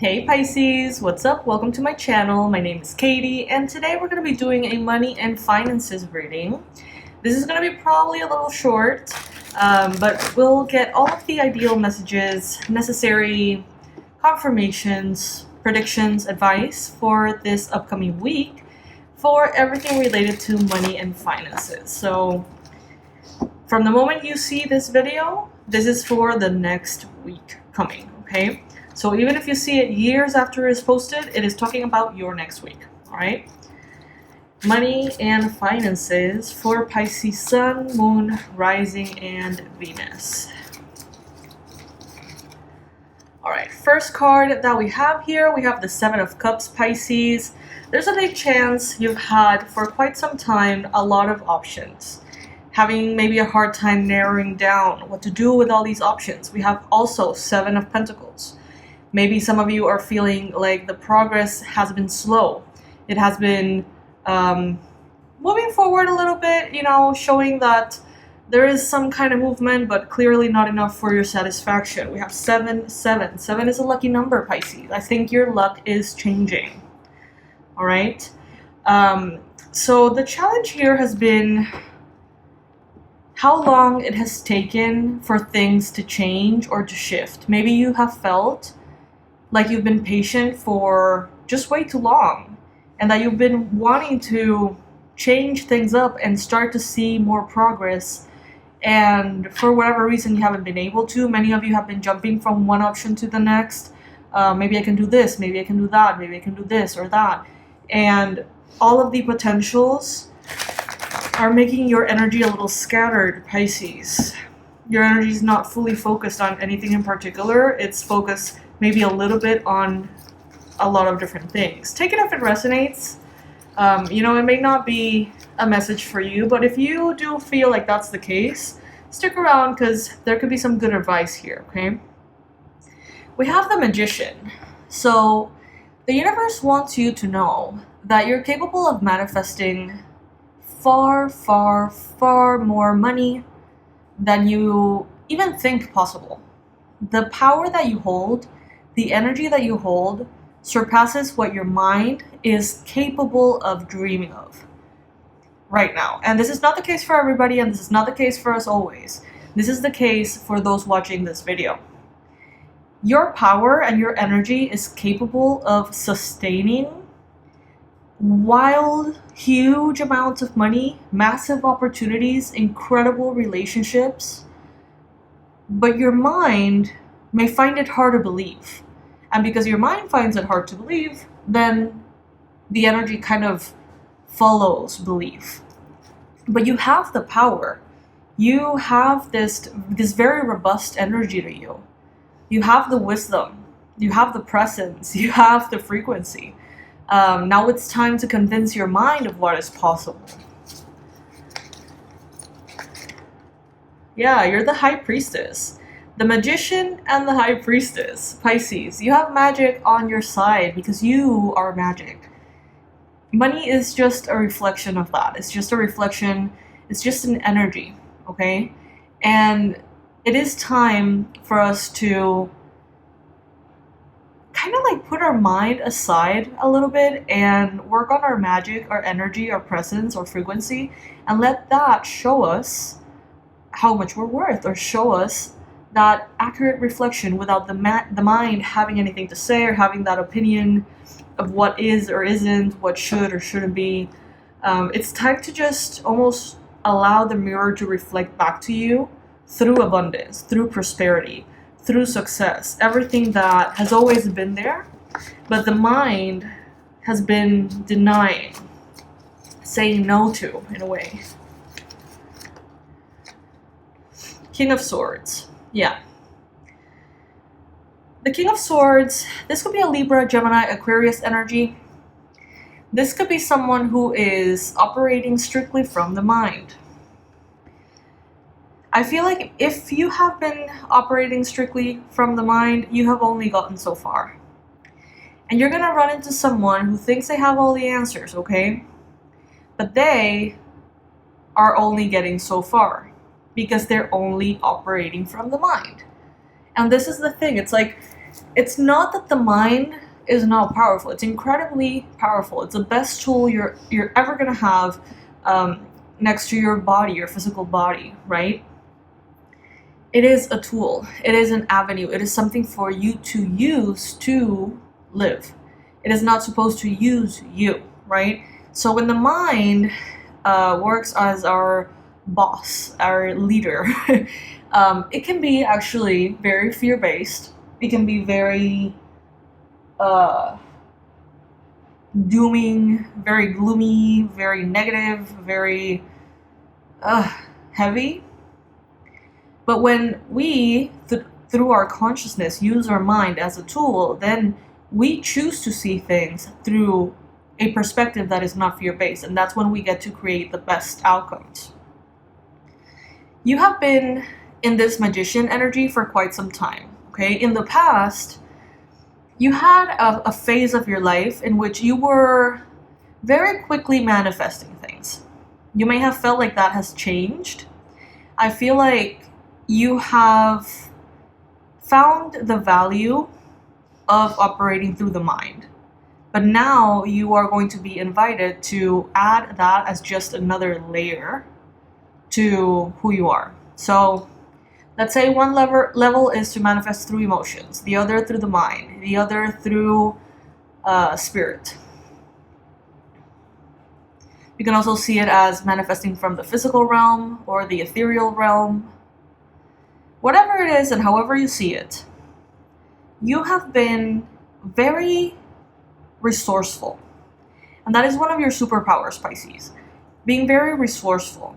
Hey Pisces, what's up? Welcome to my channel. My name is Katie, and today we're going to be doing a money and finances reading. This is going to be probably a little short, but we'll get all of the ideal messages, necessary confirmations, predictions, advice for this upcoming week for everything related to money and finances. So from the moment you see this video, this is for the next week coming, okay? So even if you see it years after it is posted, it is talking about your next week, all right? Money and finances for Pisces Sun, Moon, Rising, and Venus. All right, first card that we have here, we have the Seven of Cups, Pisces. There's a big chance you've had for quite some time a lot of options, having maybe a hard time narrowing down what to do with all these options. We have also Seven of Pentacles. Maybe some of you are feeling like the progress has been slow. It has been moving forward a little bit, showing that there is some kind of movement, but clearly not enough for your satisfaction. We have 7, 7. 7 is a lucky number, Pisces. I think your luck is changing. All right. So the challenge here has been how long it has taken for things to change or to shift. Maybe you have felt like you've been patient for just way too long, and that you've been wanting to change things up and start to see more progress, and for whatever reason you haven't been able to. Many of you have been jumping from one option to the next. Maybe I can do this, maybe I can do that, maybe I can do this or that, and all of the potentials are making your energy a little scattered, Pisces. Your energy is not fully focused on anything in particular. It's focused maybe a little bit on a lot of different things. Take it if it resonates. It may not be a message for you, but if you do feel like that's the case, stick around because there could be some good advice here, okay? We have the Magician. So the universe wants you to know that you're capable of manifesting far, far, far more money than you even think possible. The power that you hold, the energy that you hold, surpasses what your mind is capable of dreaming of right now. And this is not the case for everybody, and this is not the case for us always. This is the case for those watching this video. Your power and your energy is capable of sustaining wild, huge amounts of money, massive opportunities, incredible relationships, but your mind may find it hard to believe. And because your mind finds it hard to believe, then the energy kind of follows belief. But you have the power. You have this very robust energy to you. You have the wisdom. You have the presence. You have the frequency. Now it's time to convince your mind of what is possible. Yeah, you're the High Priestess. The Magician and the High Priestess, Pisces. You have magic on your side because you are magic. Money is just a reflection of that. It's just a reflection. It's just an energy, okay? And it is time for us to kind of like put our mind aside a little bit and work on our magic, our energy, our presence, our frequency, and let that show us how much we're worth, or show us that accurate reflection without the mind having anything to say or having that opinion of what is or isn't, what should or shouldn't be. It's time to just almost allow the mirror to reflect back to you through abundance, through prosperity, through success, everything that has always been there, but the mind has been denying, saying no to, in a way. King of Swords. Yeah. The King of Swords, this could be a Libra, Gemini, Aquarius energy. This could be someone who is operating strictly from the mind. I feel like if you have been operating strictly from the mind, you have only gotten so far. And you're going to run into someone who thinks they have all the answers, okay? But they are only getting so far because they're only operating from the mind. And this is the thing. It's like It's not that the mind is not powerful. It's incredibly powerful. It's the best tool you're ever gonna have, next to your body, your physical body, right? It is a tool. It is an avenue. It is something for you to use to live. It is not supposed to use you, right? So when the mind works as our boss, our leader, it can be actually very fear-based. It can be very dooming, very gloomy, very negative, very heavy. But when we, through our consciousness, use our mind as a tool, then we choose to see things through a perspective that is not fear-based, and that's when we get to create the best outcomes. You have been in this magician energy for quite some time, okay? In the past, you had a phase of your life in which you were very quickly manifesting things. You may have felt like that has changed. I feel like you have found the value of operating through the mind. But now you are going to be invited to add that as just another layer to who you are. So let's say one level is to manifest through emotions, the other through the mind, the other through spirit. You can also see it as manifesting from the physical realm or the ethereal realm. Whatever it is and however you see it, you have been very resourceful. And that is one of your superpowers, Pisces. Being very resourceful.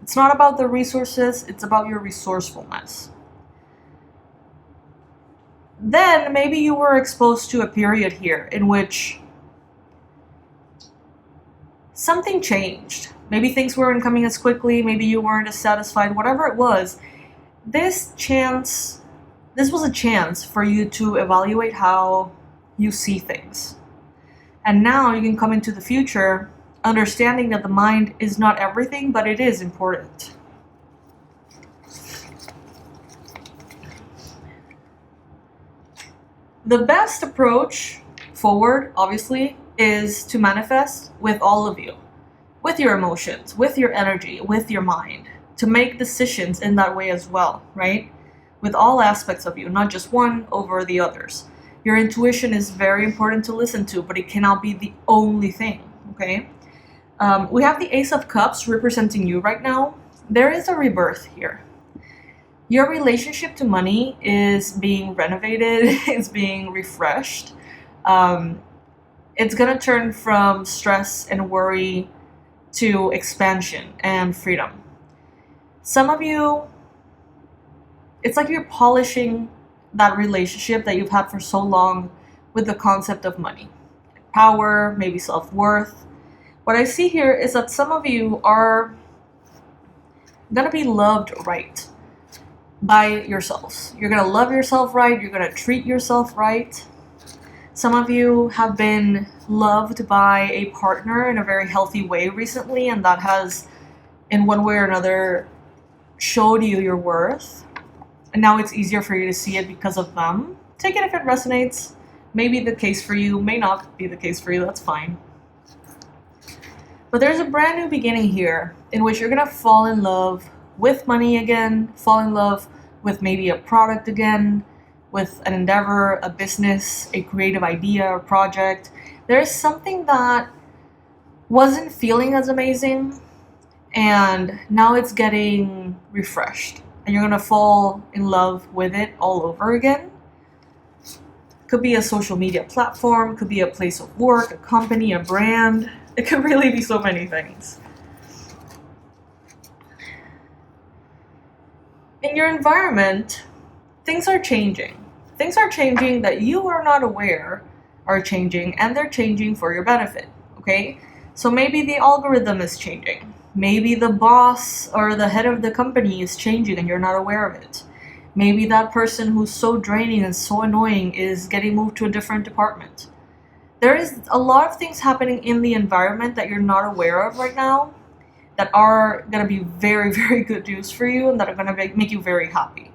It's not about the resources, it's about your resourcefulness. Then maybe you were exposed to a period here in which something changed. Maybe things weren't coming as quickly, maybe you weren't as satisfied, whatever it was. This was a chance for you to evaluate how you see things. And now you can come into the future understanding that the mind is not everything, but it is important. The best approach forward, obviously, is to manifest with all of you, with your emotions, with your energy, with your mind, to make decisions in that way as well, right? With all aspects of you, not just one over the others. Your intuition is very important to listen to, but it cannot be the only thing, okay? We have the Ace of Cups representing you right now. There is a rebirth here. Your relationship to money is being renovated, it's being refreshed. It's gonna turn from stress and worry to expansion and freedom. Some of you, it's like you're polishing that relationship that you've had for so long with the concept of money. Power, maybe self-worth. What I see here is that some of you are gonna be loved right by yourselves. You're gonna love yourself right, you're gonna treat yourself right. Some of you have been loved by a partner in a very healthy way recently, and that has, in one way or another, showed you your worth. And now it's easier for you to see it because of them. Take it if it resonates. May be the case for you, may not be the case for you, that's fine. But there's a brand new beginning here in which you're gonna fall in love with money again, fall in love with maybe a product again, with an endeavor, a business, a creative idea or project. There's something that wasn't feeling as amazing and now it's getting refreshed and you're gonna fall in love with it all over again. Could be a social media platform, could be a place of work, a company, a brand. It could really be so many things. In your environment, things are changing. Things are changing that you are not aware are changing, and they're changing for your benefit, okay? So maybe the algorithm is changing. Maybe the boss or the head of the company is changing and you're not aware of it. Maybe that person who's so draining and so annoying is getting moved to a different department. There is a lot of things happening in the environment that you're not aware of right now that are going to be very, very good news for you and that are going to make you very happy.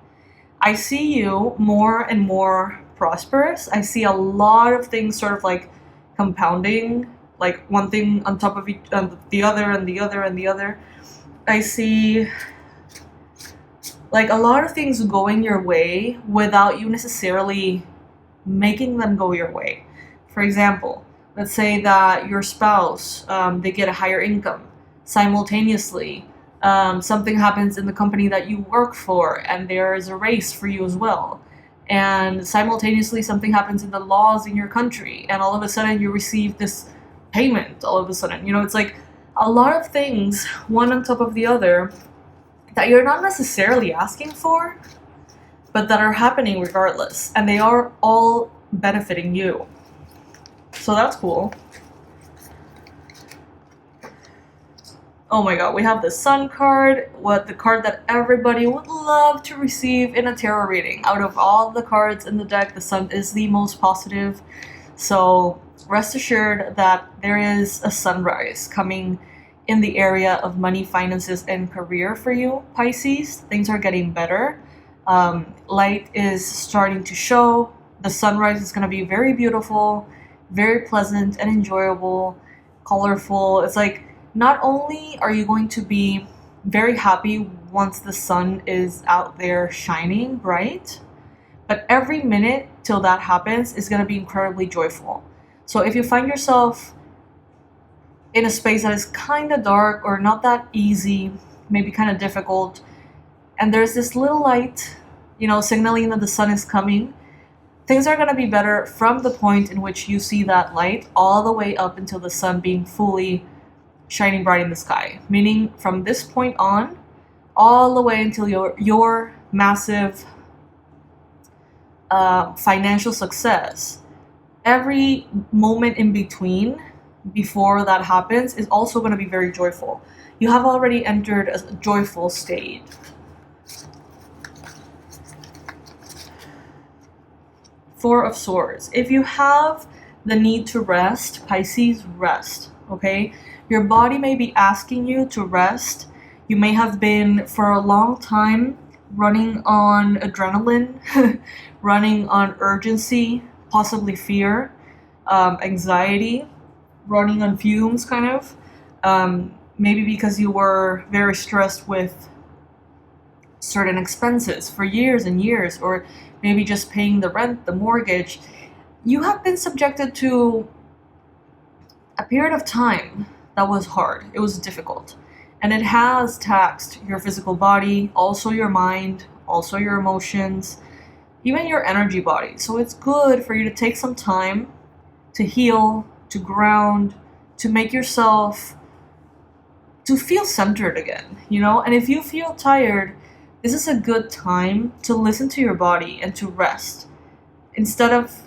I see you more and more prosperous. I see a lot of things sort of like compounding, like one thing on top of the other and the other and the other. I see like a lot of things going your way without you necessarily making them go your way. For example, let's say that your spouse, they get a higher income simultaneously. Something happens in the company that you work for, and there is a raise for you as well. And simultaneously, something happens in the laws in your country, and all of a sudden, you receive this payment. All of a sudden, it's like a lot of things, one on top of the other, that you're not necessarily asking for, but that are happening regardless, and they are all benefiting you. So that's cool. Oh my god, we have the Sun card, the card that everybody would love to receive in a tarot reading. Out of all the cards in the deck, the Sun is the most positive. So rest assured that there is a sunrise coming in the area of money, finances, and career for you, Pisces. Things are getting better. Light is starting to show. The sunrise is going to be very beautiful, very pleasant and enjoyable, colorful. It's like, not only are you going to be very happy once the sun is out there shining bright, but every minute till that happens is going to be incredibly joyful. So if you find yourself in a space that is kind of dark or not that easy, maybe kind of difficult, and there's this little light, signaling that the sun is coming, things are going to be better from the point in which you see that light all the way up until the sun being fully shining bright in the sky. Meaning from this point on, all the way until your massive financial success. Every moment in between, before that happens, is also going to be very joyful. You have already entered a joyful state. Four of Swords. If you have the need to rest, Pisces, rest, okay? Your body may be asking you to rest. You may have been, for a long time, running on adrenaline, running on urgency, possibly fear, anxiety, running on fumes, kind of. Maybe because you were very stressed with certain expenses for years and years, or maybe just paying the rent, the mortgage. You have been subjected to a period of time that was hard. It was difficult. And it has taxed your physical body, also your mind, also your emotions, even your energy body. So it's good for you to take some time to heal, to ground, to make yourself, to feel centered again, And if you feel tired, this is a good time to listen to your body and to rest. Instead of,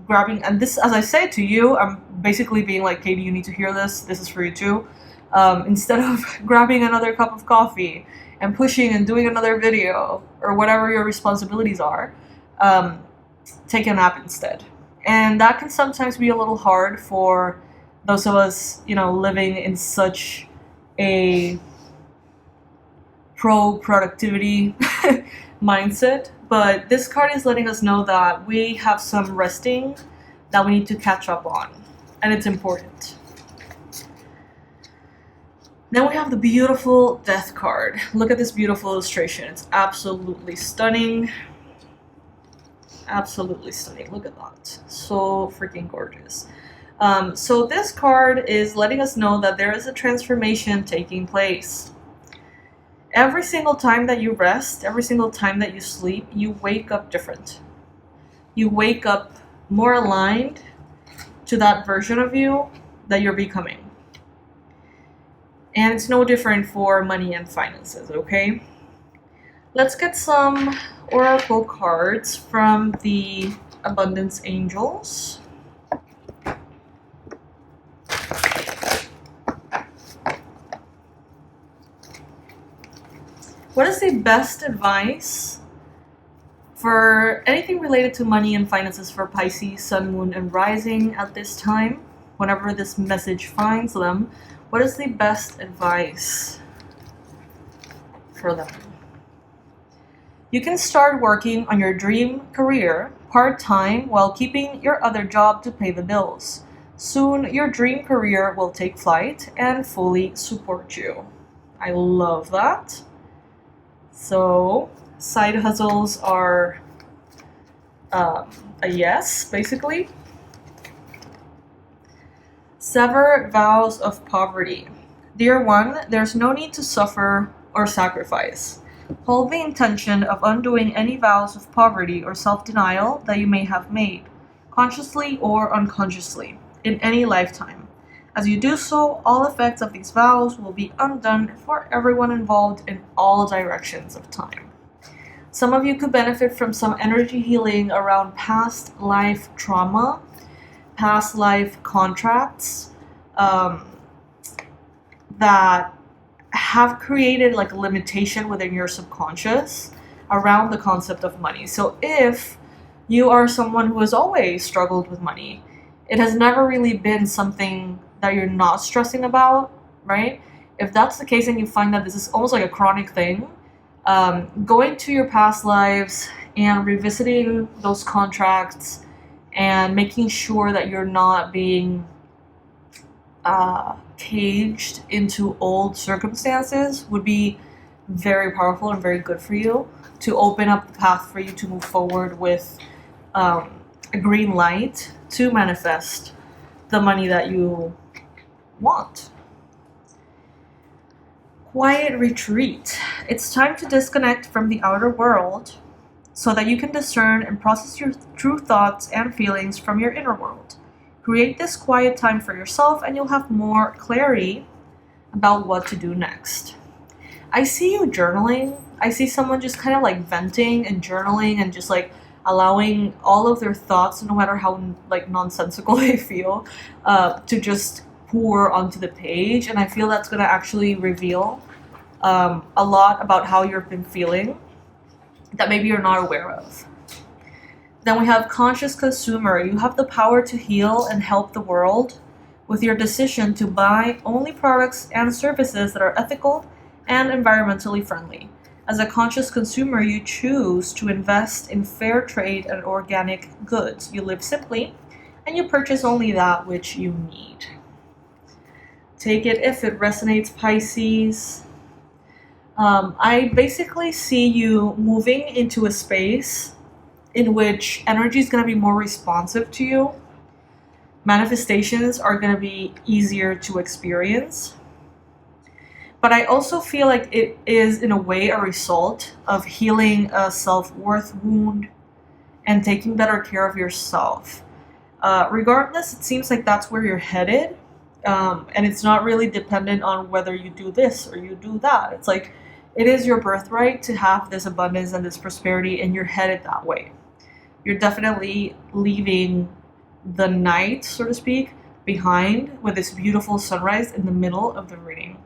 grabbing, and this, as I say to you, I'm basically being like, Katie, you need to hear this. This is for you too. Instead of grabbing another cup of coffee and pushing and doing another video or whatever your responsibilities are, take a nap instead. And that can sometimes be a little hard for those of us, living in such a pro-productivity mindset. But this card is letting us know that we have some resting that we need to catch up on. And it's important. Then we have the beautiful Death card. Look at this beautiful illustration. It's absolutely stunning. Absolutely stunning. Look at that. So freaking gorgeous. So this card is letting us know that there is a transformation taking place. Every single time that you rest, every single time that you sleep, you wake up different. You wake up more aligned to that version of you that you're becoming. And it's no different for money and finances, okay? Let's get some oracle cards from the Abundance Angels. What is the best advice for anything related to money and finances for Pisces, Sun, Moon, and Rising at this time? Whenever this message finds them, what is the best advice for them? You can start working on your dream career, part-time while keeping your other job to pay the bills. Soon, your dream career will take flight and fully support you. I love that. So, side hustles are a yes, basically. Sever vows of poverty. Dear one, there's no need to suffer or sacrifice. Hold the intention of undoing any vows of poverty or self-denial that you may have made, consciously or unconsciously, in any lifetime. As you do so, all effects of these vows will be undone for everyone involved in all directions of time. Some of you could benefit from some energy healing around past life trauma, past life contracts that have created like a limitation within your subconscious around the concept of money. So if you are someone who has always struggled with money, it has never really been something that you're not stressing about, right? If that's the case and you find that this is almost like a chronic thing, going to your past lives and revisiting those contracts and making sure that you're not being caged into old circumstances would be very powerful and very good for you to open up the path for you to move forward with a green light to manifest the money that you want. Quiet retreat. It's time to disconnect from the outer world so that you can discern and process your true thoughts and feelings from your inner world. Create this quiet time for yourself and you'll have more clarity about what to do next. I see you journaling. I see someone just kind of like venting and journaling and just like allowing all of their thoughts, no matter how like nonsensical they feel, to just pour onto the page. And I feel that's going to actually reveal a lot about how you've been feeling that maybe you're not aware of. Then we have conscious consumer. You have the power to heal and help the world with your decision to buy only products and services that are ethical and environmentally friendly. As a conscious consumer, you choose to invest in fair trade and organic goods. You live simply and you purchase only that which you need. Take it if it resonates, Pisces. I basically see you moving into a space in which energy is going to be more responsive to you. Manifestations are going to be easier to experience. But I also feel like it is, in a way, a result of healing a self-worth wound and taking better care of yourself. Regardless, it seems like that's where you're headed. And it's not really dependent on whether you do this or you do that. It's like, it is your birthright to have this abundance and this prosperity, and you're headed that way. You're definitely leaving the night, so to speak, behind with this beautiful sunrise in the middle of the reading.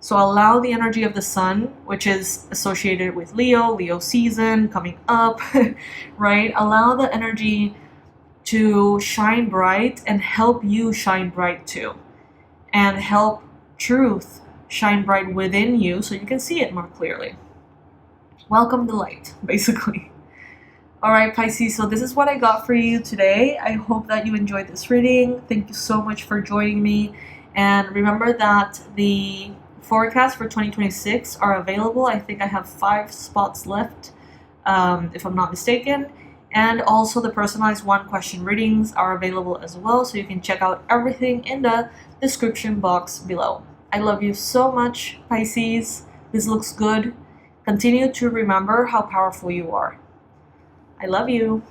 So allow the energy of the sun, which is associated with Leo season coming up, right? Allow the energy to shine bright and help you shine bright too. And help truth shine bright within you so you can see it more clearly. Welcome the light, basically. Alright, Pisces, so this is what I got for you today. I hope that you enjoyed this reading. Thank you so much for joining me. And remember that the forecasts for 2026 are available. I think I have 5 spots left, if I'm not mistaken. And also the personalized 1-question readings are available as well, so you can check out everything in the description box below. I love you so much, Pisces. This looks good. Continue to remember how powerful you are. I love you.